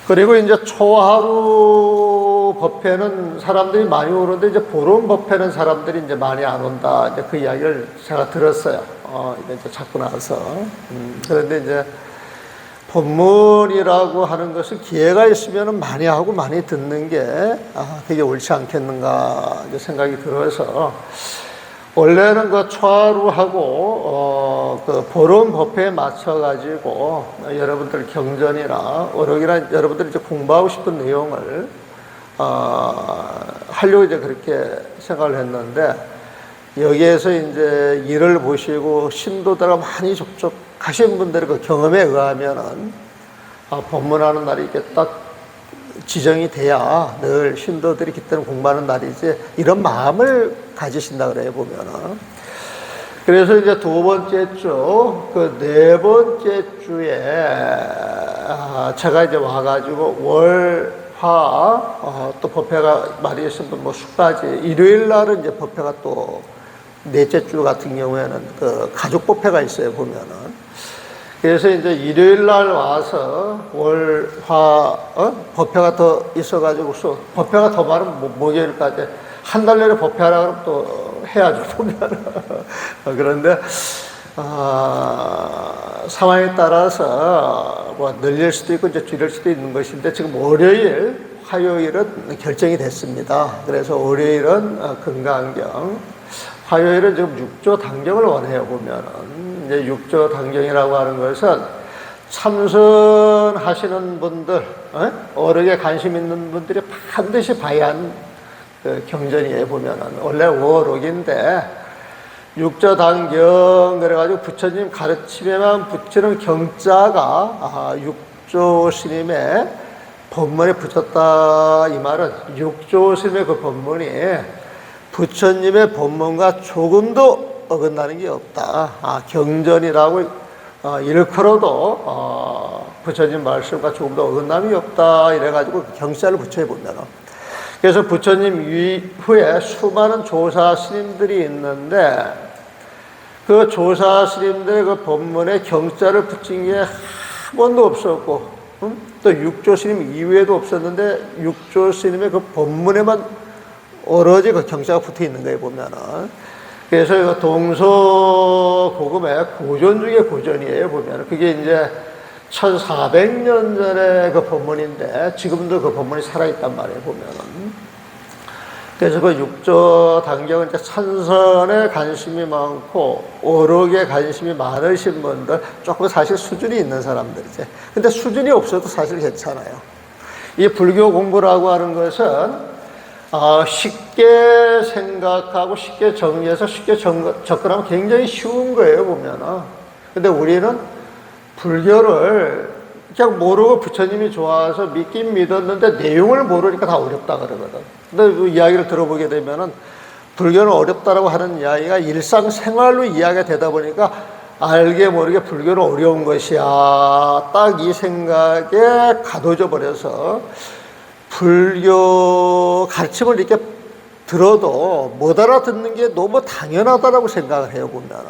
그리고 이제 초하루 법회는 사람들이 많이 오는데 이제 보름 법회는 사람들이 이제 많이 안 온다. 이제 그 이야기를 제가 들었어요. 이제 자꾸 나와서. 그런데 이제 법문이라고 하는 것은 기회가 있으면 많이 하고 많이 듣는 게 그게 옳지 않겠는가 이제 생각이 들어서 원래는 그 초하루하고 그 보름 법회에 맞춰가지고 여러분들 경전이나 어록이나 여러분들이 이제 공부하고 싶은 내용을 하려고 이제 그렇게 생각을 했는데 여기에서 이제 일을 보시고 신도들과 많이 접촉하신 분들의 그 경험에 의하면은 법문하는 날이 이렇게 딱 지정이 돼야 늘 신도들이 그때는 공부하는 날이지 이런 마음을 가지신다 그래요 보면은. 그래서 이제 두 번째 주, 그 네 번째 주에 제가 이제 와가지고 월, 화, 또 법회가 많이 있으면 뭐 수까지 일요일 날은 이제 법회가 또 넷째 주 같은 경우에는 그 가족 법회가 있어요 보면은. 그래서 이제 일요일 날 와서 월, 화, 법회가 더 있어가지고 법회가 더 많으면 목요일까지 한 달 내내 법회하라 그러면 또 해야죠 보면은. 그런데 상황에 따라서 뭐 늘릴 수도 있고 이제 줄일 수도 있는 것인데 지금 월요일, 화요일은 결정이 됐습니다. 그래서 월요일은 금강경, 화요일은 지금 육조 당경을 원해요 보면은. 이제 육조 당경이라고 하는 것은 참선하시는 분들, 어록에 관심 있는 분들이 반드시 봐야 하는 그 경전이에요 보면은. 원래 오록인데 육조 당경 그래가지고 부처님 가르침에만 붙이는 경자가 육조 스님의 법문에 붙였다 이 말은 육조 스님의 그 법문이 부처님의 법문과 조금도 어긋나는 게 없다. 경전이라고 일컬어도 부처님 말씀과 조금도 어긋남이 없다. 이래가지고 경자를 붙여보면은. 그래서 부처님 이후에 수많은 조사 스님들이 있는데 그 조사 스님들의 그 법문에 경자를 붙인 게 한 번도 없었고, 또 육조 스님 이후에도 없었는데 육조 스님의 그 법문에만 오로지 그 경자가 붙어 있는 거예요 보면은. 그래서 이거 동서고금의 고전 중에 고전이에요 보면은. 그게 이제 1400년 전에 그 법문인데 지금도 그 법문이 살아있단 말이에요 보면은. 그래서 그 육조 당경은 이제 찬선에 관심이 많고 어록에 관심이 많으신 분들, 조금 사실 수준이 있는 사람들이지. 근데 수준이 없어도 사실 괜찮아요. 이 불교 공부라고 하는 것은 쉽게 생각하고 쉽게 정리해서 쉽게 접근하면 굉장히 쉬운 거예요 보면은. 근데 우리는 불교를 그냥 모르고 부처님이 좋아서 믿긴 믿었는데 내용을 모르니까 다 어렵다 그러거든. 근데 그 이야기를 들어보게 되면은 불교는 어렵다라고 하는 이야기가 일상생활로 이야기가 되다 보니까 알게 모르게 불교는 어려운 것이야. 딱 이 생각에 가둬져 버려서 불교 가르침을 이렇게 들어도 못 알아듣는 게 너무 당연하다라고 생각을 해요 보면은.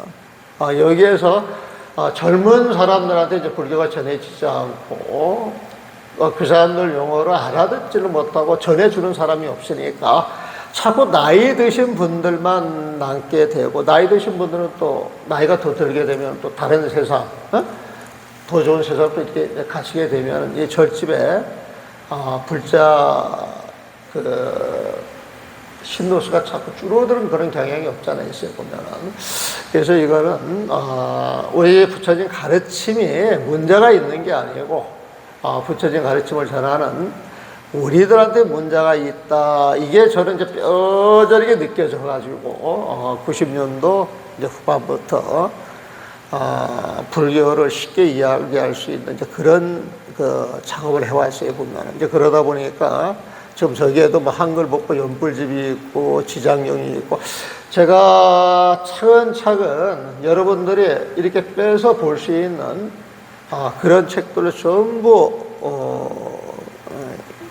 여기에서 젊은 사람들한테 이제 불교가 전해지지 않고 그 사람들 용어를 알아듣지를 못하고 전해주는 사람이 없으니까 자꾸 나이 드신 분들만 남게 되고, 나이 드신 분들은 또 나이가 더 들게 되면 또 다른 세상, 더 좋은 세상도 이렇게 가시게 되면 이 절집에 불자 신도수가 자꾸 줄어드는 그런 경향이 없잖아요, 있어요, 보면은. 그래서 이거는, 우리 부처님 가르침이 문제가 있는 게 아니고, 부처님 가르침을 전하는 우리들한테 문제가 있다. 이게 저는 이제 뼈저리게 느껴져가지고, 90년도 이제 후반부터, 불교를 쉽게 이야기할 수 있는 이제 그런 그 작업을 해왔어요, 보면은. 이제 그러다 보니까, 지금 저기에도 뭐 한글 복고 연불집이 있고 지장용이 있고, 제가 차근차근 여러분들이 이렇게 빼서 볼 수 있는 그런 책들을 전부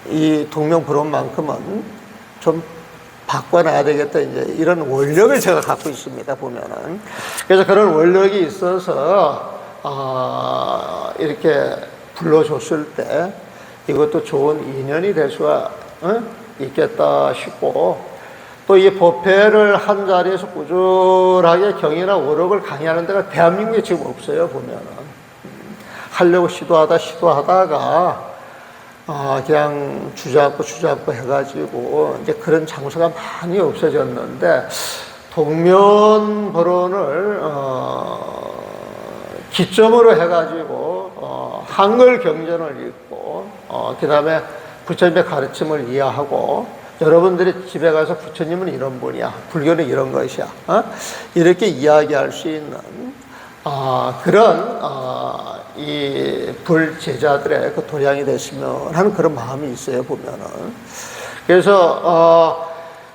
이 동명불원만큼은 좀 바꿔놔야 되겠다, 이제 이런 원력을 제가 갖고 있습니다 보면은. 그래서 그런 원력이 있어서 이렇게 불러줬을 때 이것도 좋은 인연이 될 수가 있겠다 싶고, 또 이 법회를 한 자리에서 꾸준하게 경이나 오록을 강의하는 데가 대한민국에 지금 없어요. 보면은 하려고 시도하다가 그냥 주저앉고 해가지고 이제 그런 장소가 많이 없어졌는데, 동면벌원을 기점으로 해가지고 한글 경전을 읽고 그 다음에 부처님의 가르침을 이해하고, 여러분들이 집에 가서 부처님은 이런 분이야, 불교는 이런 것이야, 이렇게 이야기할 수 있는 그런 이 불제자들의 그 도량이 됐으면 하는 그런 마음이 있어요, 보면은. 그래서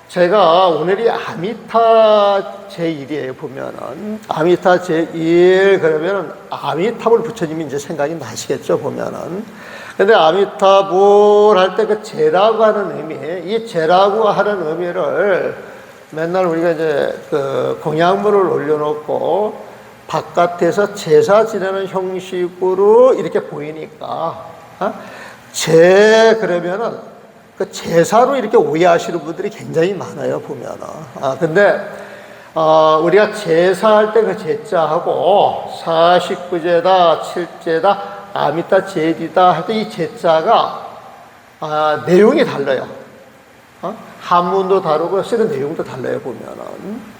제가 오늘이 아미타 제1이에요, 보면은. 아미타 제1, 그러면은 아미타불 부처님이 이제 생각이 나시겠죠, 보면은. 근데 아미타불 할 때 그 제라고 하는 의미, 이 제라고 하는 의미를 맨날 우리가 이제 그 공양물을 올려놓고 바깥에서 제사 지내는 형식으로 이렇게 보이니까, 그러면은 그 제사로 이렇게 오해하시는 분들이 굉장히 많아요, 보면은. 근데 우리가 제사할 때 그 제자하고 49제다, 7제다, 아미타 제디다 할 때 이 제자가 내용이 달라요. 한문도 다르고 쓰는 내용도 달라요, 보면은.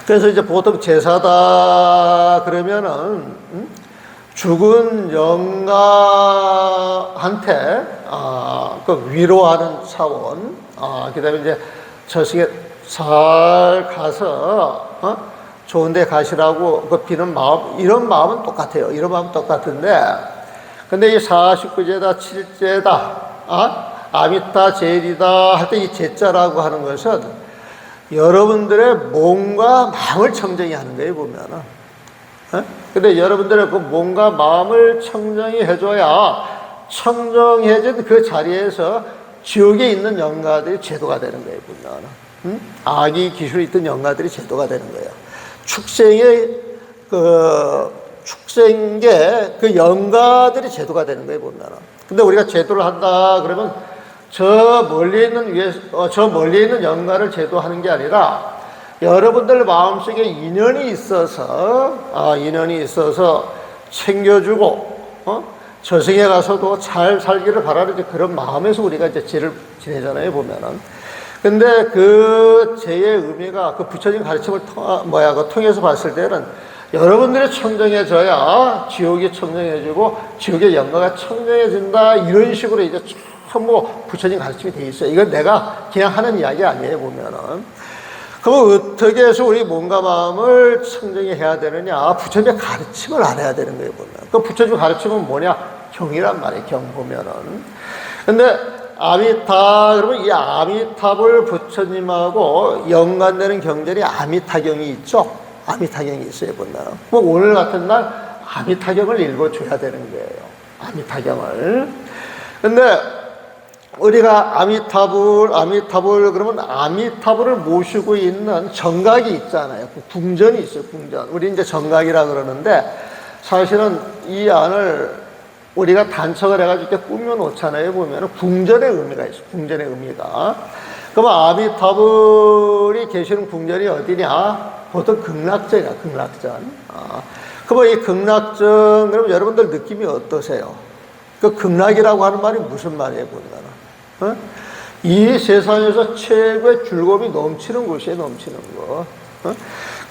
그래서 이제 보통 제사다 그러면은 죽은 영가한테 그 위로하는 차원, 그다음에 이제 저승에 잘 가서 좋은 데 가시라고 그 비는 마음, 이런 마음은 똑같아요. 이런 마음은 똑같은데, 근데 이 49제다, 7제다, 아미타 제일이다 할 때 이 제자라고 하는 것은 여러분들의 몸과 마음을 청정히 하는 거예요, 보면은. 근데 여러분들의 그 몸과 마음을 청정히 해줘야 청정해진 그 자리에서 지옥에 있는 영가들이 제도가 되는 거예요, 보면은. 악이 기술이 있던 영가들이 제도가 되는 거예요. 축생계 그 영가들이 제도가 되는 거예요, 보면은. 근데 우리가 제도를 한다 그러면 저 멀리 있는 영가를 제도하는 게 아니라 여러분들 마음속에 인연이 있어서 챙겨주고 저승에 가서도 잘 살기를 바라는 그런 마음에서 우리가 이제 제를 지내잖아요, 보면은. 근데 그 제의 의미가 그 부처님 가르침을 통해서 봤을 때는 여러분들이 청정해져야 지옥이 청정해지고 지옥의 영가가 청정해진다, 이런 식으로 이제 전부 부처님 가르침이 돼 있어요. 이건 내가 그냥 하는 이야기 아니에요, 보면은. 그럼 어떻게 해서 우리 몸과 마음을 청정히 해야 되느냐? 부처님의 가르침을 알아야 되는 거예요, 보면. 그 부처님 가르침은 뭐냐? 경이란 말이에요, 경 보면은. 근데 아미타, 그러면 이 아미타불 부처님하고 연관되는 경전이 아미타경이 있죠? 아미타경이 있어요, 보면. 뭐 오늘 같은 날 아미타경을 읽어줘야 되는 거예요. 아미타경을. 근데 우리가 아미타불 그러면 아미타불을 모시고 있는 정각이 있잖아요. 궁전이 있어요, 궁전. 우리 이제 정각이라 그러는데, 사실은 이 안을 우리가 단척을 해가지고 이렇게 꾸며 놓잖아요, 보면. 궁전의 의미가 있어요, 궁전의 의미가. 그러면 아미타불이 계시는 궁전이 어디냐? 보통 극락전이야, 극락전. 그러면 이 극락전, 그러면 여러분들 느낌이 어떠세요? 그 극락이라고 하는 말이 무슨 말이에요, 보면. 이 세상에서 최고의 즐거움이 넘치는 곳이에요, 넘치는 곳.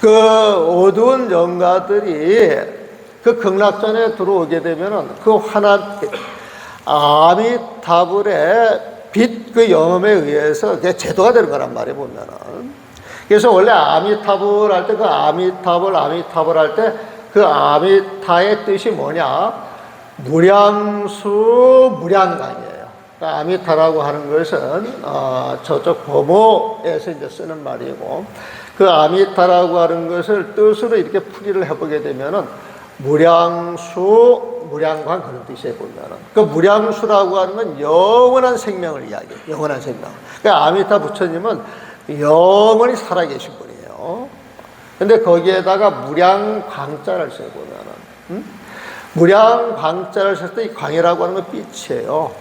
그 어두운 영가들이 그 극락전에 들어오게 되면은 그 아미타불의 빛 그 영험에 의해서 그게 제도가 되는 거란 말이에요, 보면은. 그래서 원래 아미타불 할 때 그 아미타불 할 때 그 아미타의 뜻이 뭐냐? 무량수 무량강이에요. 아미타라고 하는 것은 저쪽 범어에서 이제 쓰는 말이고, 그 아미타라고 하는 것을 뜻으로 이렇게 풀이를 해보게 되면은 무량수 무량광 그런 뜻이에요, 보면은. 그 무량수라고 하는 건 영원한 생명을 이야기해요, 영원한 생명. 그러니까 아미타 부처님은 영원히 살아계신 분이에요. 근데 거기에다가 무량광자를 써요, 보면은. 무량광자를 썼을 때 이 광이라고 하는 건 빛이에요.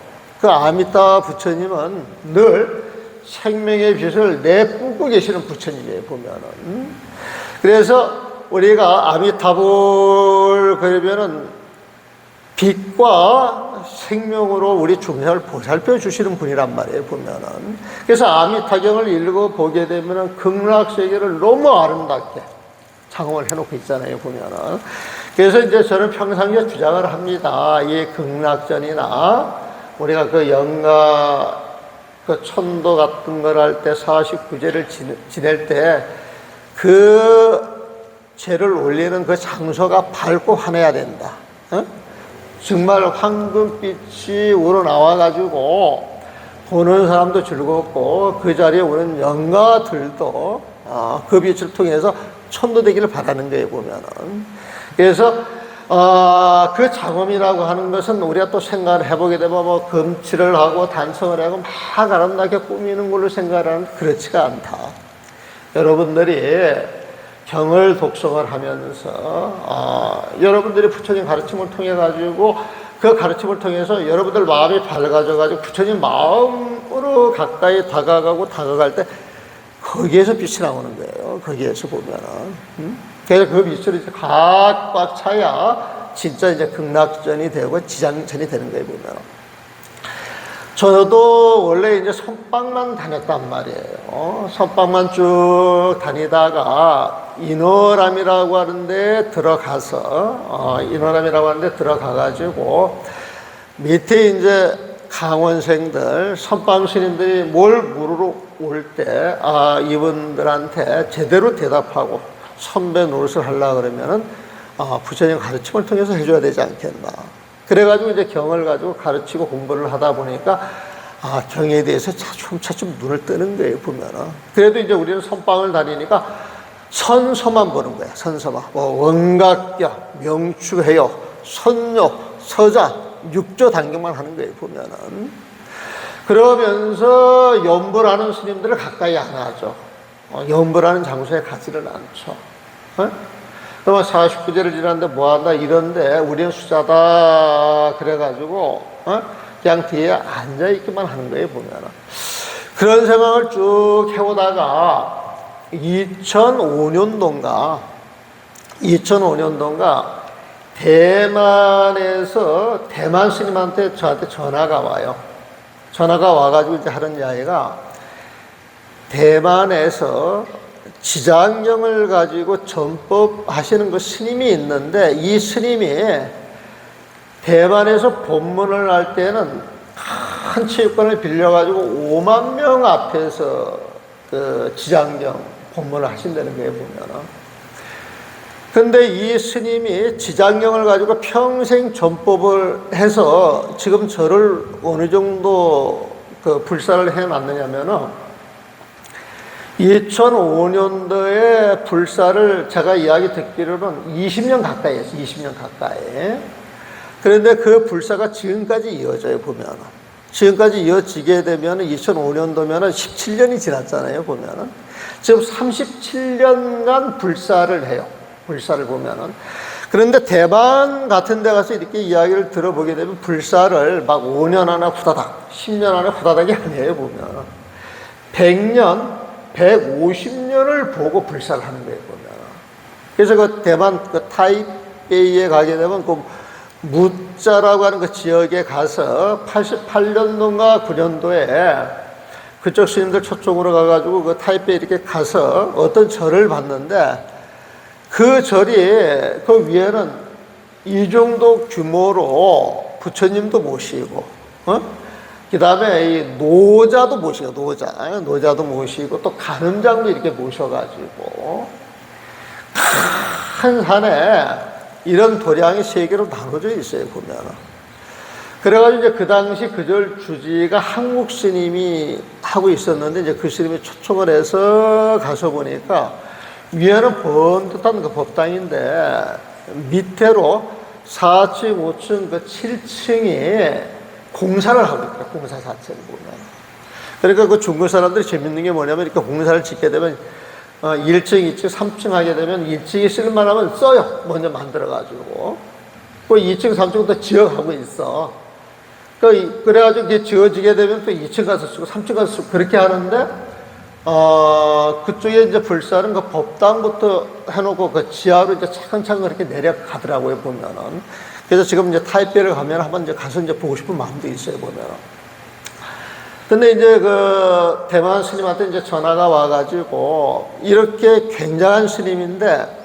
그 아미타 부처님은 늘 생명의 빛을 내뿜고 계시는 부처님이에요, 보면은. 그래서 우리가 아미타불 그러면은 빛과 생명으로 우리 중생을 보살펴 주시는 분이란 말이에요, 보면은. 그래서 아미타경을 읽어보게 되면은 극락세계를 너무 아름답게 장엄을 해놓고 있잖아요, 보면은. 그래서 이제 저는 평상시에 주장을 합니다. 이 극락전이나 우리가 그 영가 그 천도 같은 걸 할 때 49제를 지낼 때 그 제를 올리는 그 장소가 밝고 환해야 된다. 어? 정말 황금빛이 우러나와가지고 보는 사람도 즐겁고 그 자리에 오는 영가들도 그 빛을 통해서 천도되기를 바라는 거예요, 보면은. 그래서 그 장엄이라고 하는 것은 우리가 또 생각을 해보게 되면 뭐 금칠을 하고 단성을 하고 막 아름답게 꾸미는 걸로 생각하는 그렇지가 않다. 여러분들이 경을 독성을 하면서 여러분들이 부처님 가르침을 통해 가지고 그 가르침을 통해서 여러분들 마음이 밝아져 가지고 부처님 마음으로 가까이 다가갈 때 거기에서 빛이 나오는 거예요. 거기에서 보면은. 그래서 그 빛을 이제 각각 차야 진짜 이제 극락전이 되고 지장전이 되는 거예요, 보면. 저도 원래 이제 선방만 다녔단 말이에요. 선방만 쭉 다니다가 인어람이라고 하는데 들어가서, 인어람이라고 하는데 들어가가지고 밑에 이제 강원생들, 선방 스님들이 뭘 물으러 올 때, 이분들한테 제대로 대답하고 선배 노릇을 하려고 그러면은, 부처님 가르침을 통해서 해줘야 되지 않겠나. 그래가지고 이제 경을 가지고 가르치고 공부를 하다 보니까, 경에 대해서 차츰차츰 눈을 뜨는 거예요, 보면은. 그래도 이제 우리는 선방을 다니니까 선서만 보는 거야, 선서만. 뭐, 원각경, 명추해요, 선요, 서자, 육조 단경만 하는 거예요, 보면은. 그러면서 연불하는 스님들을 가까이 안 하죠. 연불하는 장소에 가지를 않죠. 그러면 49제를 지났는데 뭐한다 이런데 우리는 수자다 그래가지고 그냥 뒤에 앉아있기만 하는 거예요, 보면은. 그런 생각을 쭉 해오다가 2005년도인가 대만에서 대만 스님한테 저한테 전화가 와요. 전화가 와가지고 이제 하는 이야기가 대만에서 지장경을 가지고 전법 하시는 그 스님이 있는데 이 스님이 대만에서 법문을 할 때는 큰 체육관을 빌려가지고 5만 명 앞에서 그 지장경 법문을 하신다는 거예요, 보면은. 근데 이 스님이 지장경을 가지고 평생 전법을 해서 지금 저를 어느 정도 그 불사를 해놨느냐면은 2005년도에 불사를 제가 이야기 듣기로는 20년 가까이 했어요. 20년 가까이. 그런데 그 불사가 지금까지 이어져요, 보면은. 지금까지 이어지게 되면 2005년도면은 17년이 지났잖아요, 보면은. 지금 37년간 불사를 해요. 불사를 보면은. 그런데 대만 같은 데 가서 이렇게 이야기를 들어보게 되면 불사를 막 5년 안에 후다닥, 10년 안에 후다닥이 아니에요, 보면은. 100년, 150년을 보고 불사를 하는 거예요, 보면. 그래서 그 대만 그 타이베이에 가게 되면 그 무자라고 하는 그 지역에 가서 88년도인가 9년도에 그쪽 스님들 초청으로 가가지고 그 타이베이 이렇게 가서 어떤 절을 봤는데 그 절이 그 위에는 이 정도 규모로 부처님도 모시고, 그 다음에 이 노자도 모시고, 노자도 모시고, 또 간음장도 이렇게 모셔가지고, 큰 산에 이런 도량이 3개로 나눠져 있어요, 보면은. 그래가지고 이제 그 당시 그 절 주지가 한국 스님이 하고 있었는데, 이제 그 스님이 초청을 해서 가서 보니까, 위에는 번듯한 그 법당인데, 밑으로 4층, 5층, 그 7층이 공사를 하고 있더라, 공사 자체를 보면. 그러니까 그 중국 사람들이 재밌는 게 뭐냐면, 이렇게 공사를 짓게 되면, 1층, 2층, 3층 하게 되면 1층이 쓸만하면 써요. 먼저 만들어가지고. 그 2층, 3층도 지어가고 있어. 그래가지고 이게 지어지게 되면 또 2층 가서 쓰고 3층 가서 쓰고 그렇게 하는데, 그쪽에 이제 불사는 그 법당부터 해놓고 그 지하로 이제 차근차근 그렇게 내려가더라고요, 보면은. 그래서 지금 이제 타이베이를 가면 한번 이제 가서 이제 보고 싶은 마음도 있어요, 보면은. 근데 이제 그 대만 스님한테 이제 전화가 와가지고 이렇게 굉장한 스님인데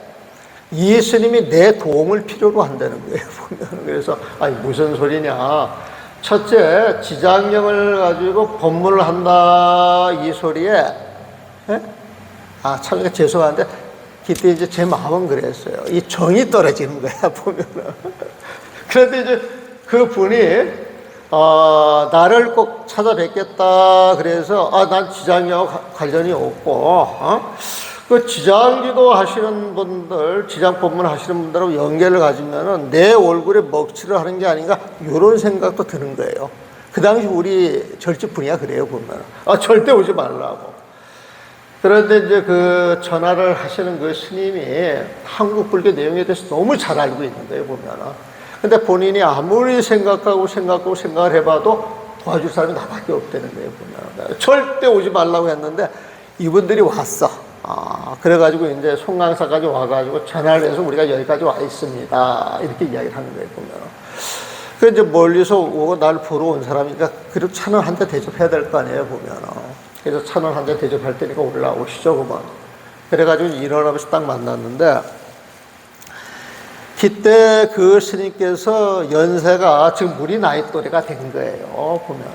이 스님이 내 도움을 필요로 한다는 거예요, 보면. 그래서, 아니, 무슨 소리냐. 첫째, 지장령을 가지고 법문을 한다, 이 소리에, 예? 참, 죄송한데, 그때 이제 제 마음은 그랬어요. 이 정이 떨어지는 거야, 보면은. 그런데 이제 그 분이, 나를 꼭 찾아뵙겠다, 그래서, 난 지장령하고 관련이 없고, 그 지장기도 하시는 분들, 지장 법문 하시는 분들하고 연계를 가지면은 내 얼굴에 먹칠을 하는 게 아닌가, 이런 생각도 드는 거예요. 그 당시 우리 절집 분이야, 그래요, 보면. 절대 오지 말라고. 그런데 이제 그 전화를 하시는 그 스님이 한국 불교 내용에 대해서 너무 잘 알고 있는 거예요, 보면은. 근데 본인이 아무리 생각을 해봐도 도와줄 사람이 나밖에 없다는 거예요, 보면. 절대 오지 말라고 했는데 이분들이 왔어. 그래가지고 이제 송강사까지 와가지고 전화를 해서 우리가 여기까지 와 있습니다. 이렇게 이야기를 하는 거예요, 보면. 그 이제 멀리서 오고 날 보러 온 사람이니까 그래도 차는 한 대 대접해야 될 거 아니에요, 보면. 그래서 차는 한 대 대접할 테니까 올라오시죠, 그만. 그래가지고 일어나면서 딱 만났는데, 그때 그 스님께서 연세가 지금 우리 나이 또래가 된 거예요, 보면.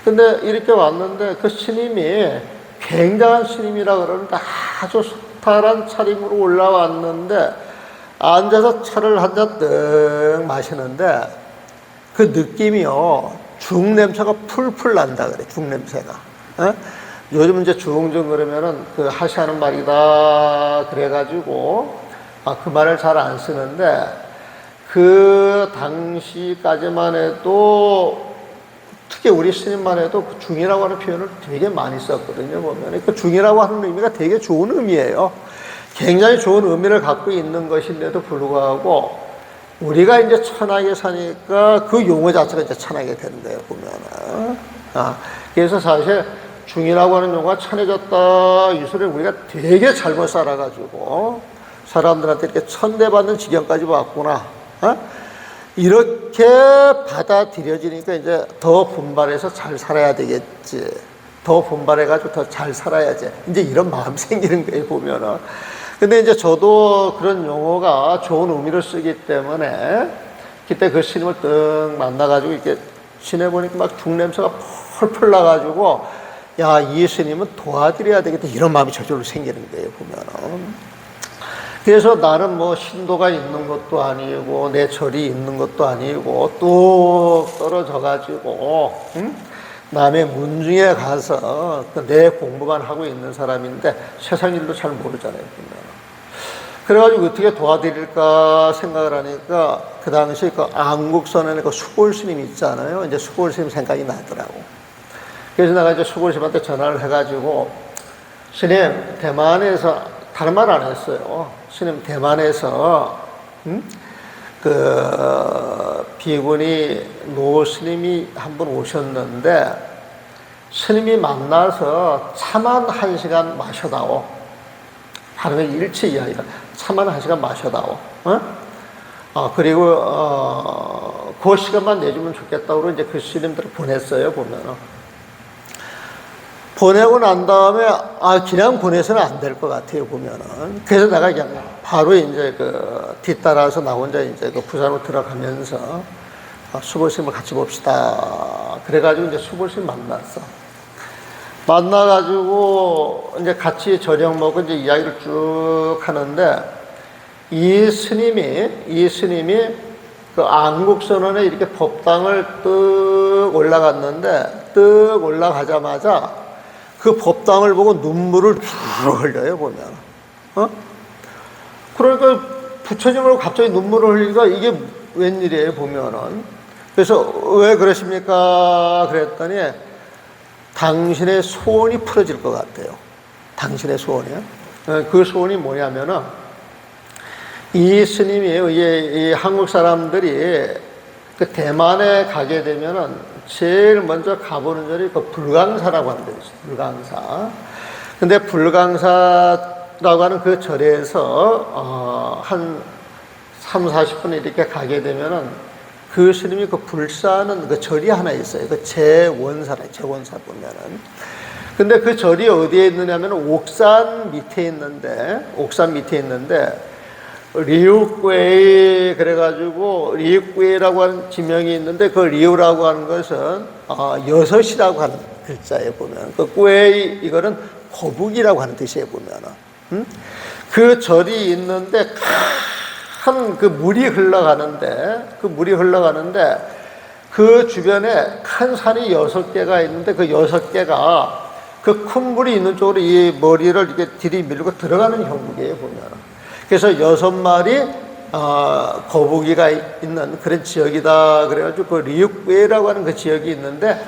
근데 이렇게 왔는데 그 스님이 굉장한 스님이라 그러는데 아주 소탈한 차림으로 올라왔는데 앉아서 차를 한 잔 뜩 마시는데 그 느낌이요, 죽 냄새가 풀풀 난다 그래, 죽 냄새가. 요즘 이제 중증 그러면은 그 하시하는 말이다 그래가지고 그 말을 잘 안 쓰는데 그 당시까지만 해도 특히 우리 스님만 해도 그 중이라고 하는 표현을 되게 많이 썼거든요, 보면. 그 중이라고 하는 의미가 되게 좋은 의미예요. 굉장히 좋은 의미를 갖고 있는 것인데도 불구하고, 우리가 이제 천하게 사니까 그 용어 자체가 이제 천하게 되는 거예요, 보면은. 그래서 사실 중이라고 하는 용어가 천해졌다, 이 소리를 우리가 되게 잘못 살아가지고, 사람들한테 이렇게 천대받는 지경까지 왔구나. 이렇게 받아들여지니까 이제 더 분발해서 잘 살아야 되겠지. 더 분발해가지고 더 잘 살아야지. 이제 이런 마음 생기는 거예요, 보면은. 근데 이제 저도 그런 용어가 좋은 의미를 쓰기 때문에 그때 그 스님을 뜩 만나가지고 이렇게 지내보니까 막 죽냄새가 펄펄 나가지고 야, 이 스님은 도와드려야 되겠다. 이런 마음이 저절로 생기는 거예요, 보면은. 그래서 나는 뭐 신도가 있는 것도 아니고 내 절이 있는 것도 아니고 뚝 떨어져가지고 남의 문중에 가서 내 공부만 하고 있는 사람인데 세상 일도 잘 모르잖아요, 보면. 그래가지고 어떻게 도와드릴까 생각을 하니까 그 당시 그 안국선에 그 수골 스님 있잖아요. 이제 수골 스님 생각이 나더라고. 그래서 내가 이제 수골 스님한테 전화를 해가지고 스님, 대만에서 다른 말 안 했어요. 스님, 대만에서 그 비구니 노 스님이 한 번 오셨는데 스님이 만나서 차만 1시간 마셔다오. 하루에 일체 이야기가 차만 1시간 마셔다오. 그리고 그 시간만 내주면 좋겠다고 이제 그 스님들을 보냈어요, 보면은. 보내고 난 다음에 그냥 보내서는 안 될 것 같아요, 보면은. 그래서 내가 그냥 바로 이제 그 뒤따라서 나 혼자 이제 그 부산으로 들어가면서 수보스님을 같이 봅시다. 그래가지고 이제 수보스님 만났어. 만나가지고 이제 같이 저녁 먹고 이제 이야기를 쭉 하는데 이 스님이 그 안국선원에 이렇게 법당을 뜩 올라갔는데 뜩 올라가자마자 그 법당을 보고 눈물을 쭉 흘려요, 보면. 그러니까 부처님을 갑자기 눈물을 흘리니까 이게 웬일이에요, 보면은. 그래서 왜 그러십니까? 그랬더니 당신의 소원이 풀어질 것 같아요. 당신의 소원이요. 그 소원이 뭐냐면은 이 스님이 이 한국 사람들이 그 대만에 가게 되면은 제일 먼저 가보는 절이 그 불광사라고 하는 데가 있어요. 불광사. 근데 불광사라고 하는 그 절에서 한 3, 40분 이렇게 가게 되면은 그 스님이 그 불사는 그 절이 하나 있어요. 그 재원사 보면은. 근데 그 절이 어디에 있느냐면 옥산 밑에 있는데, 리우괴이 그래가지고 리우괴이라고 하는 지명이 있는데 그 리우라고 하는 것은 여섯이라고 하는 글자에 보면 그 괴이 이거는 거북이라고 하는 뜻이에요 보면은. 그 절이 있는데 큰 그 물이 흘러가는데 그 주변에 큰 산이 6개가 있는데 그 6개가 그 큰 물이 있는 쪽으로 이 머리를 이렇게 들이밀고 들어가는 형국이에요 보면은. 그래서 6마리 거북이가 있는 그런 지역이다. 그래가지고 그 리육괴라고 하는 그 지역이 있는데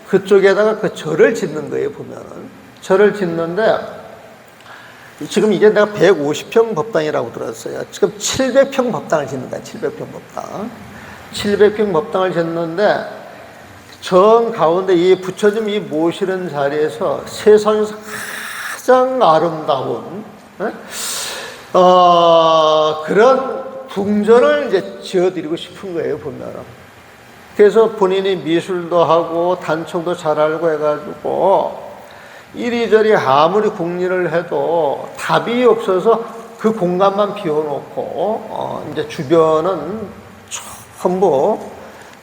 그쪽에다가 그 절을 짓는 거예요 보면은. 절을 짓는데 지금 이게 내가 150평 법당이라고 들었어요. 지금 700평 법당을 짓는다. 700평 법당. 700평 법당을 짓는데 정 가운데 이 부처님 이 모시는 자리에서 세상에서 가장 아름다운 그런 궁전을 이제 지어드리고 싶은 거예요, 보면은. 그래서 본인이 미술도 하고 단청도 잘 알고 해가지고 이리저리 아무리 궁리를 해도 답이 없어서 그 공간만 비워놓고 이제 주변은 전부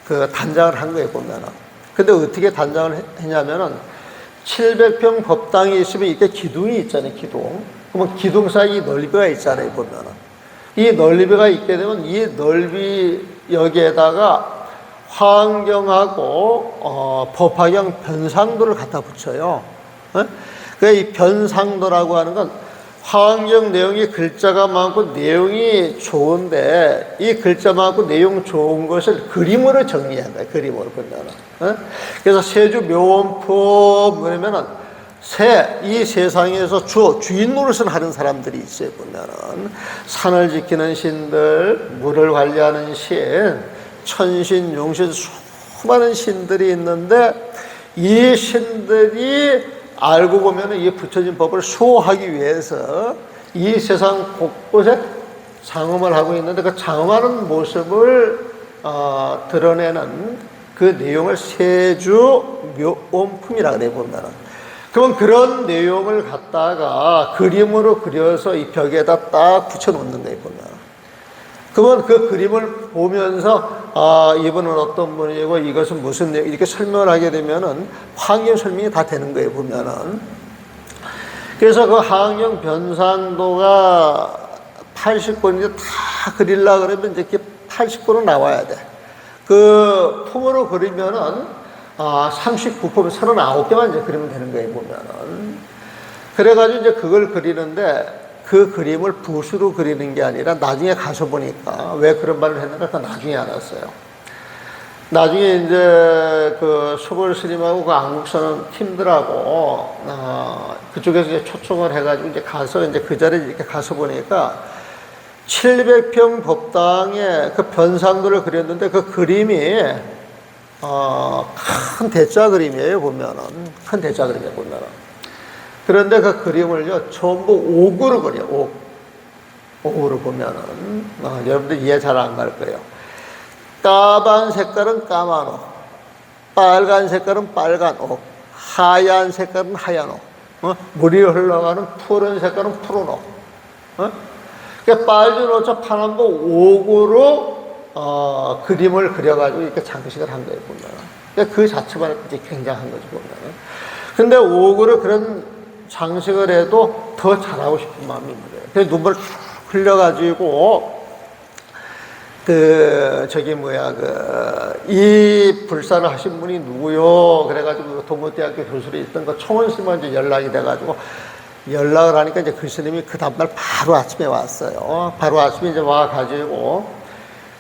그 단장을 한 거예요, 보면은. 근데 어떻게 단장을 했냐면은 700평 법당이 있으면 이렇게 기둥이 있잖아요, 기둥. 그러면 기둥 사이 넓이가 있잖아요, 보면은. 이 넓이가 있게 되면 이 넓이 여기에다가 화엄경하고 법화경 변상도를 갖다 붙여요. 그 이 변상도라고 하는 건 화엄경 내용이 글자가 많고 내용이 좋은데 이 글자 많고 내용 좋은 것을 그림으로 정리한 거예요. 그림으로 보면은. 그래서 세주 묘원품 그러면은 이 세상에서 주인 노릇을 하는 사람들이 있어요, 보면은. 산을 지키는 신들, 물을 관리하는 신, 천신, 용신, 수많은 신들이 있는데 이 신들이 알고 보면은 이 부처진 법을 수호하기 위해서 이 세상 곳곳에 장엄을 하고 있는데 그 장엄하는 모습을 드러내는 그 내용을 세주 묘원품이라고 그래 보면은. 그러면 그런 내용을 갖다가 그림으로 그려서 이 벽에다 딱 붙여놓는 거예요, 보면. 그러면 그 그림을 보면서, 이분은 어떤 분이고 이것은 무슨 내용, 이렇게 설명을 하게 되면은 환경 설명이 다 되는 거예요, 보면은. 그래서 그 환경 변상도가 80권인데 다 그리려고 그러면 이제 이렇게 80권은 나와야 돼. 그 품으로 그리면은 39품, 39개만 이제 그리면 되는 거예요, 보면은. 그래가지고 이제 그걸 그리는데 그 그림을 붓으로 그리는 게 아니라 나중에 가서 보니까 왜 그런 말을 했는가 그 나중에 알았어요. 나중에 이제 그 소벌 스님하고 그 안국선 팀들하고 그쪽에서 이제 초청을 해가지고 이제 가서 이제 그 자리에 이렇게 가서 보니까 700평 법당에 그 변상도를 그렸는데 그 그림이 큰 대자 그림이에요, 보면은. 큰 대자 그림이에요, 보면은. 그런데 그 그림을요, 전부 옥으로 그려요, 옥으로 보면은. 여러분들 이해 잘 안 갈 거예요. 까만 색깔은 까만 옥, 빨간 색깔은 빨간 옥, 하얀 색깔은 하얀 옥, 물이 흘러가는 푸른 색깔은 푸른 옥. 그러니까 빨간 옷자 파란보 옥으로 그림을 그려가지고 이렇게 장식을 한 거예요, 보면. 그러니까 그 자체만 해도 굉장한 거죠, 보면. 근데 옥으로 그런 장식을 해도 더 잘하고 싶은 마음이 있는 거예요. 그래서 눈물을 쭉 흘려가지고, 이 불사를 하신 분이 누구요? 그래가지고 동국대학교 교수로 있던 그 총원 스님한테 연락이 돼가지고, 연락을 하니까 이제 그 스님이 그 다음날 바로 아침에 왔어요. 바로 아침에 이제 와가지고,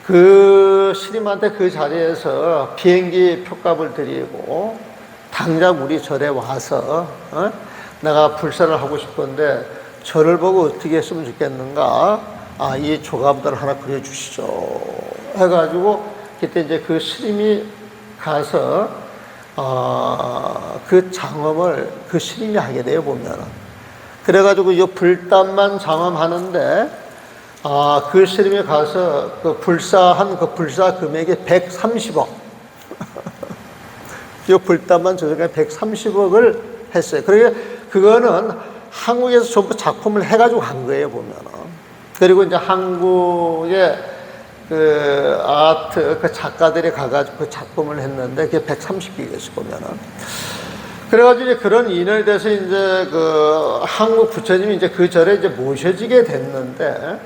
그 스님한테 그 자리에서 비행기 표값을 드리고, 당장 우리 절에 와서, 내가 불사를 하고 싶은데, 절을 보고 어떻게 했으면 좋겠는가? 이 조감들을 하나 그려주시죠. 해가지고, 그때 이제 그 스님이 가서 그 장엄을 그 스님이 하게 돼요, 보면은. 그래가지고 이 불단만 장엄하는데 그 스님이 가서 그 불사한 그 불사 금액이 130억. 이 불단만 조정해 130억을 했어요. 그러니까 그거는 한국에서 전부 작품을 해가지고 한 거예요, 보면은. 그리고 이제 한국의 그 아트, 그 작가들이 가가지고 그 작품을 했는데 그게 130개겠어, 보면은. 그래가지고 이제 그런 인연이 돼서 이제 그 한국 부처님이 이제 그 절에 이제 모셔지게 됐는데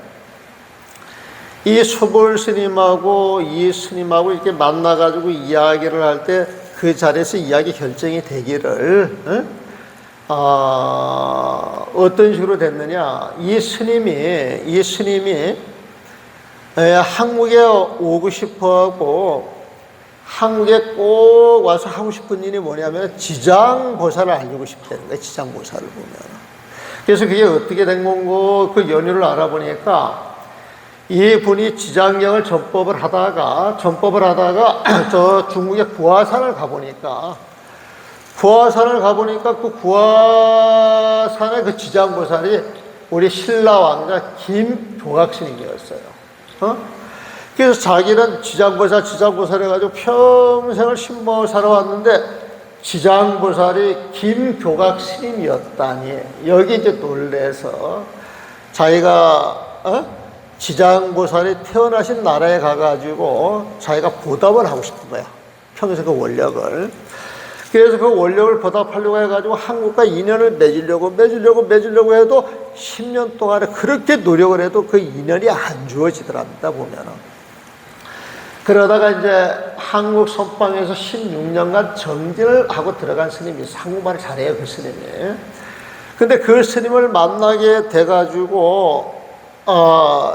이 수볼 스님하고 이 스님하고 이렇게 만나가지고 이야기를 할 때 그 자리에서 이야기 결정이 되기를, 어떤 식으로 됐느냐. 이 스님이 한국에 오고 싶어 하고 한국에 꼭 와서 하고 싶은 일이 뭐냐면 지장보살을 알리고 싶다는 거예요. 지장보살을 보면. 그래서 그게 어떻게 된 건고 그 연유를 알아보니까 이분이 지장경을 전법을 하다가 저 중국의 구화산을 가보니까 그 구화산의 그 지장보살이 우리 신라 왕자 김조각스님이었어요. 그래서 자기는 지장보살 해가지고 평생을 신봉을 살아왔는데 지장보살이 김교각 스님이었다니 여기 이제 놀래서 자기가 지장보살이 태어나신 나라에 가가지고 자기가 보답을 하고 싶은 거야. 평생 그 원력을. 그래서 그 원력을 보답하려고 해가지고 한국과 인연을 맺으려고 해도 10년 동안에 그렇게 노력을 해도 그 인연이 안 주어지더랍니다, 보면은. 그러다가 이제 한국 선방에서 16년간 정진을 하고 들어간 스님이 한국말을 잘해요, 그 스님이. 근데 그 스님을 만나게 돼가지고,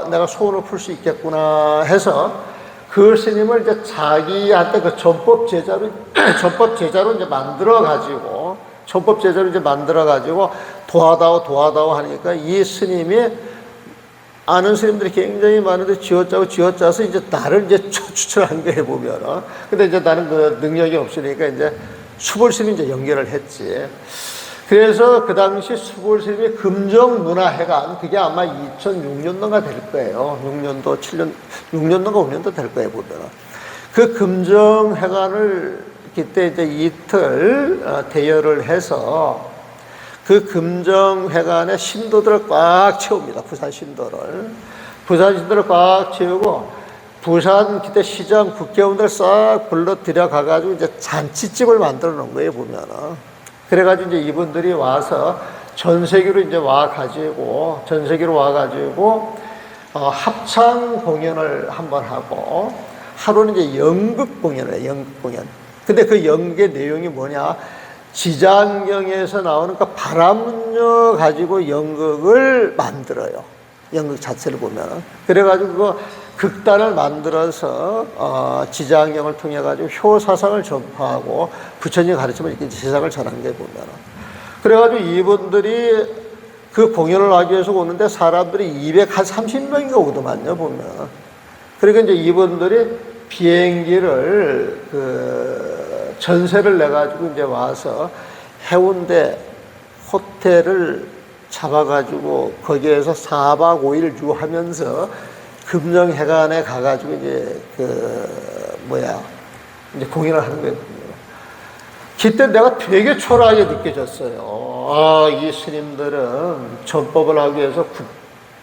내가 소원을 풀 수 있겠구나 해서 그 스님을 이제 자기한테 그 전법 제자로 이제 만들어가지고, 도와다오 하니까 이 스님이 아는 스님들이 굉장히 많은데 쥐어짜서 이제 나를 이제 추천한 거예요, 보면은. 근데 이제 나는 그 능력이 없으니까 이제 수볼스님이 이제 연결을 했지. 그래서 그 당시 수볼스님이 금정문화회관, 그게 아마 2006년도가 될 거예요. 6년도가 5년도 될 거예요, 보면은. 그 금정회관을 그때 이제 이틀 대여를 해서 그 금정회관에 신도들을 꽉 채웁니다. 부산 신도를 꽉 채우고 부산 그때 시장 국회의원들 싹 불러들여 가가지고 이제 잔치집을 만들어 놓은 거예요, 보면은. 그래가지고 이제 이분들이 와서 전 세계로 와가지고 합창 공연을 한번 하고 하루는 이제 연극 공연을 해요, 연극 공연. 근데 그 연극의 내용이 뭐냐? 지장경에서 나오는 그 바람문녀 가지고 연극을 만들어요. 연극 자체를 보면은. 그래가지고 그 극단을 만들어서 지장경을 통해 가지고 효사상을 전파하고 부처님 가르치면 이렇게 세상을 전한 게 보면은. 그래가지고 이분들이 그 공연을 하기 위해서 오는데 사람들이 230명인가 오더만요, 보면. 그러니까 이제 이분들이 비행기를 전세를 내가지고 이제 와서 해운대 호텔을 잡아가지고 거기에서 4박 5일 유하면서 금정회관에 가가지고 이제 이제 공연을 하는 거예요. 그때 내가 되게 초라하게 느껴졌어요. 이 스님들은 전법을 하기 위해서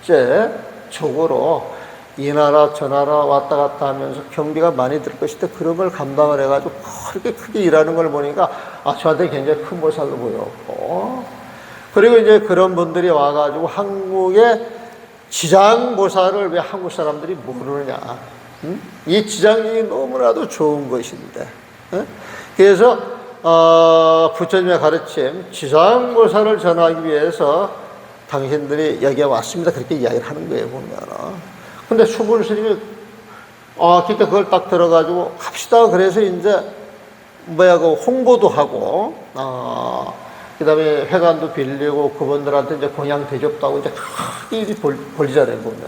국제적으로 이 나라 저 나라 왔다 갔다 하면서 경비가 많이 들 것인데 그런 걸 감당을 해가지고 그렇게 크게 일하는 걸 보니까 저한테 굉장히 큰 보살로 보였고, 그리고 이제 그런 분들이 와가지고 한국의 지장보살을 왜 한국 사람들이 모르느냐. 이 지장이 너무나도 좋은 것인데. 그래서 부처님의 가르침 지장보살을 전하기 위해서 당신들이 여기에 왔습니다. 그렇게 이야기를 하는 거예요, 보면. 근데 수불 스님이 그때 그걸 딱 들어가지고 합시다. 그래서 이제 그 홍보도 하고 그다음에 회관도 빌리고 그분들한테 이제 공양 대접도 하고 이제 크게 일이 벌리잖아요, 보면.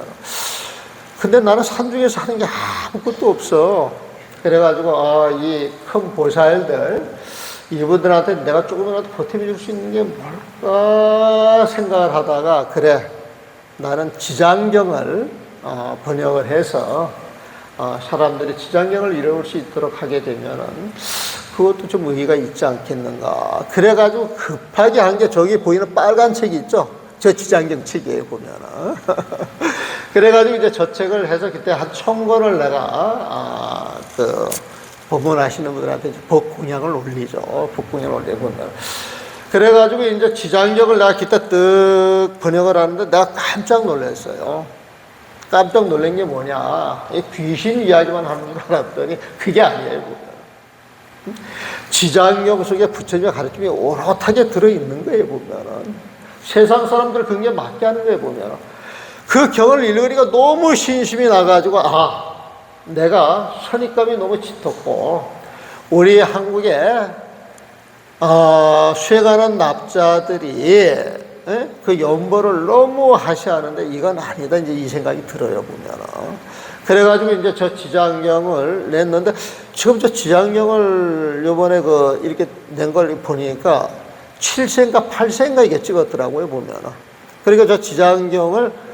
근데 나는 산중에서 하는 게 아무것도 없어. 그래가지고 이 큰 보살들 이분들한테 내가 조금이라도 보탬해 줄 수 있는 게 뭘까 생각을 하다가 그래 나는 지장경을 번역을 해서 사람들이 지장경을 읽을 수 있도록 하게 되면은 그것도 좀 의의가 있지 않겠는가. 그래가지고 급하게 한 게 저기 보이는 빨간 책이 있죠. 저 지장경 책이에요 보면은. 그래가지고 이제 저 책을 해서 그때 한 1000권을 내가 법문하시는 분들한테 법공양을 올리죠. 법공양을 올려보면. 그래가지고 이제 지장경을 내가 기타 뜻 번역을 하는데 내가 깜짝 놀랐어요. 깜짝 놀란 게 뭐냐. 귀신 이야기만 하는 줄 알았더니 그게 아니에요. 보면. 지장경 속에 부처님의 가르침이 오롯하게 들어있는 거예요. 보면은. 세상 사람들 굉장히 맞게 하는 거예요. 보면은. 그 경을 읽으니까 너무 신심이 나가지고 내가 선입감이 너무 짙었고 우리 한국에 수행하는 납자들이 그 연보를 너무 하시하는데 이건 아니다 이제 이 생각이 들어요 보면은. 그래가지고 이제 저 지장경을 냈는데 지금 저 지장경을 요번에 이렇게 낸 걸 보니까 7세인가 8세인가 이게 찍었더라고요 보면은. 그러니까 저 지장경을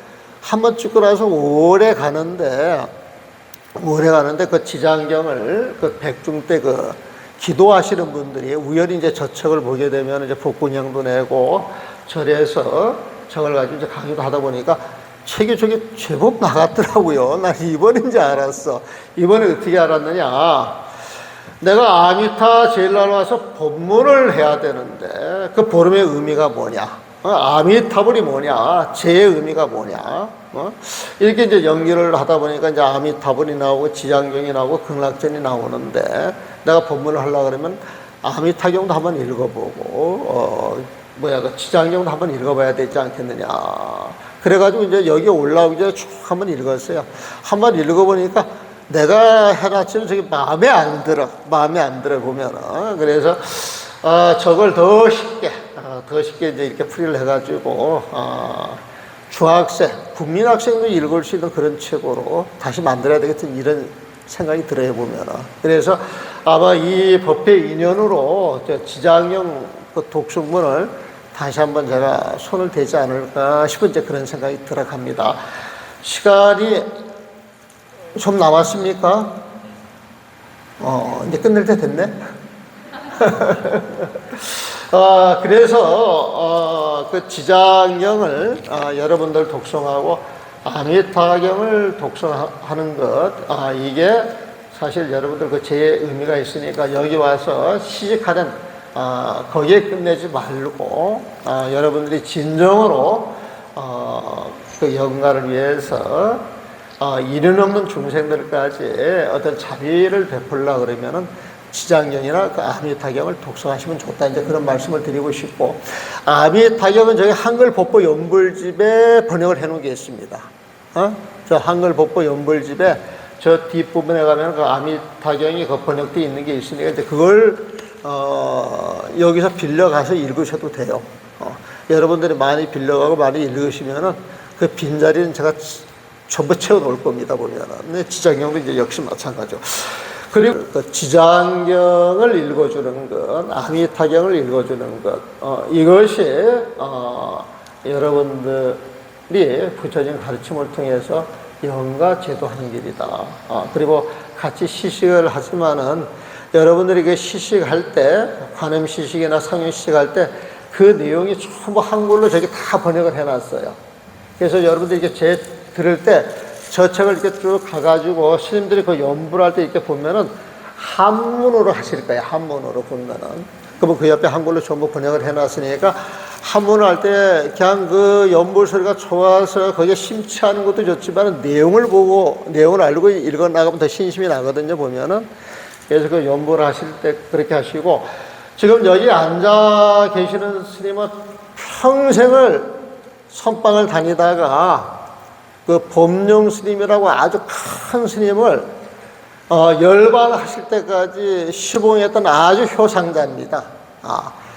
한번 찍고 나서 오래 가는데 그 지장경을 백중 때 기도하시는 분들이 우연히 이제 저 책을 보게 되면 이제 복군형도 내고 절에서 저걸 가지고 이제 강의도 하다 보니까 책이 저기 제법 나갔더라고요. 난 이번인지 알았어. 이번에 어떻게 알았느냐. 내가 아미타 제일날 와서 법문을 해야 되는데 그 보름의 의미가 뭐냐. 아미타불이 뭐냐, 제의 의미가 뭐냐, 이렇게 이제 연기를 하다 보니까 이제 아미타불이 나오고 지장경이 나오고 극락전이 나오는데 내가 법문을 하려고 그러면 아미타경도 한번 읽어보고, 그 지장경도 한번 읽어봐야 되지 않겠느냐. 그래가지고 이제 여기 올라오기 전에 쭉 한번 읽었어요. 한번 읽어보니까 내가 해놨지만 저게 마음에 안 들어 보면은. 그래서 저걸 더 쉽게 이제 이렇게 풀이를 해가지고, 중학생, 국민학생도 읽을 수 있는 그런 책으로 다시 만들어야 되겠다는 이런 생각이 들어요, 보면은. 그래서 아마 이 법회 인연으로 지장경 독송문을 다시 한번 제가 손을 대지 않을까 싶은 이제 그런 생각이 들어갑니다. 시간이 좀 남았습니까? 이제 끝낼 때 됐네? 그래서 그 지장경을 여러분들 독송하고 아미타경을 독송하는 것, 이게 사실 여러분들 그 제의 의미가 있으니까 여기 와서 시식하는 거기에 끝내지 말고 여러분들이 진정으로 그 영가를 위해서 이른 없는 중생들까지 어떤 자비를 베풀려 그러면은 지장경이나 그 아미타경을 독송하시면 좋다. 이제 그런 말씀을 드리고 싶고, 아미타경은 저희 한글 법보 연불집에 번역을 해 놓은 게 있습니다. 저 한글 법보 연불집에 저 뒷부분에 가면 그 아미타경이 그 번역되어 있는 게 있으니까 이제 그걸 여기서 빌려가서 읽으셔도 돼요. 여러분들이 많이 빌려가고 많이 읽으시면은 그 빈자리는 제가 전부 채워 놓을 겁니다, 보면은. 네, 지장경도 이제 역시 마찬가지죠. 그리고 그 지장경을 읽어주는 것, 아미타경을 읽어주는 것, 이것이 여러분들이 부처님 가르침을 통해서 영가 제도하는 길이다. 그리고 같이 시식을 하지만은 여러분들이 그 시식할 때, 관음 시식이나 상용 시식할 때 그 내용이 전부 한글로 저기 다 번역을 해놨어요. 그래서 여러분들이 이렇게 들을 때 저 책을 이렇게 쭉 가가지고 스님들이 그 연불 할 때 이렇게 보면은 한문으로 하실 거예요. 한문으로 보면은. 그러면 그 옆에 한글로 전부 번역을 해놨으니까 한문을 할 때 그냥 그 연불 소리가 좋아서 거기에 심취하는 것도 좋지만 내용을 보고 내용을 알고 읽어 나가면 더 신심이 나거든요. 보면은. 그래서 그 연불 하실 때 그렇게 하시고, 지금 여기 앉아 계시는 스님은 평생을 선방을 다니다가 그 법룡 스님이라고 아주 큰 스님을 열반하실 때까지 시봉했던 아주 효상자입니다.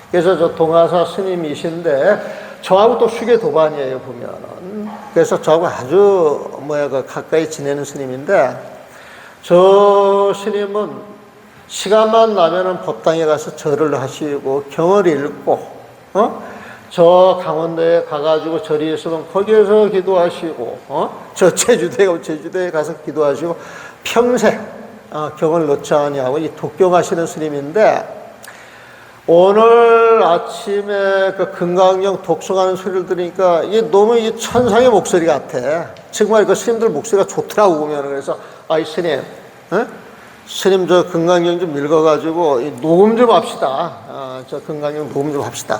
그래서 저 동화사 스님이신데 저하고 또 수계 도반이에요, 보면은. 그래서 저하고 아주 가까이 지내는 스님인데, 저 스님은 시간만 나면은 법당에 가서 절을 하시고 경을 읽고, 저 강원도에 가가지고 절이 있으면 거기에서 기도하시고, 저 제주도에 가서 기도하시고 평생 경을 놓지 아니하고 이 독경하시는 스님인데, 오늘 아침에 그 금강경 독송하는 소리를 들으니까 이게 너무 이 천상의 목소리 같아. 정말 그 스님들 목소리가 좋더라고 보면. 그래서 이 스님, 스님 저 금강경 좀 읽어가지고 녹음 좀 합시다. 저 금강경 녹음 좀 합시다.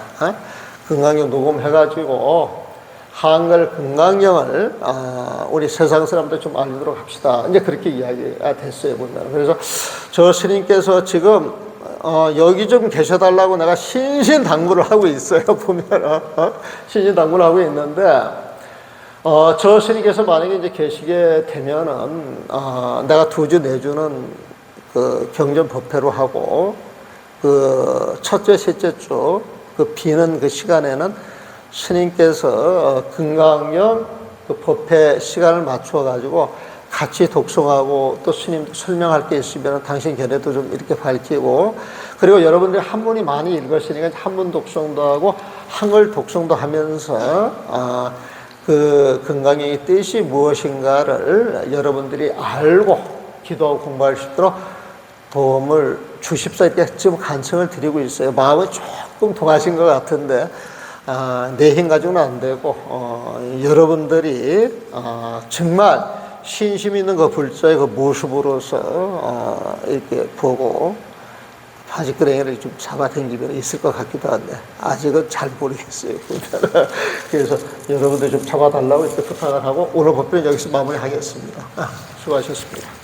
금강경 녹음해가지고 한글 금강경을 우리 세상 사람들 좀 알리도록 합시다. 이제 그렇게 이야기가 됐어요 보면. 그래서 저 스님께서 지금 여기 좀 계셔달라고 내가 신신당부를 하고 있어요 보면. 신신당부를 하고 있는데, 저 스님께서 만약에 이제 계시게 되면은 내가 2주 내주는 그 경전 법회로 하고, 그 첫째 셋째 주 그 비는 그 시간에는 스님께서 금강경 그 법회 시간을 맞춰 가지고 같이 독송하고, 또 스님 설명할 게 있으면 당신 견해도 좀 이렇게 밝히고, 그리고 여러분들이 한문이 많이 읽으시니까 한문 독송도 하고 한글 독송도 하면서 그 금강경의 뜻이 무엇인가를 여러분들이 알고 기도하고 공부할 수 있도록 도움을 주십사 이렇게 지금 간청을 드리고 있어요. 마음은 조금 동하신 것 같은데 내 힘 가지고는 안 되고, 여러분들이 정말 신심 있는 그 불자의 그 모습으로서 이렇게 보고 바지끄레기를 좀 잡아당기면 있을 것 같기도 한데 아직은 잘 모르겠어요. 그래서 여러분들 좀 잡아달라고 이렇게 부탁을 하고 오늘 법회는 여기서 마무리하겠습니다. 수고하셨습니다.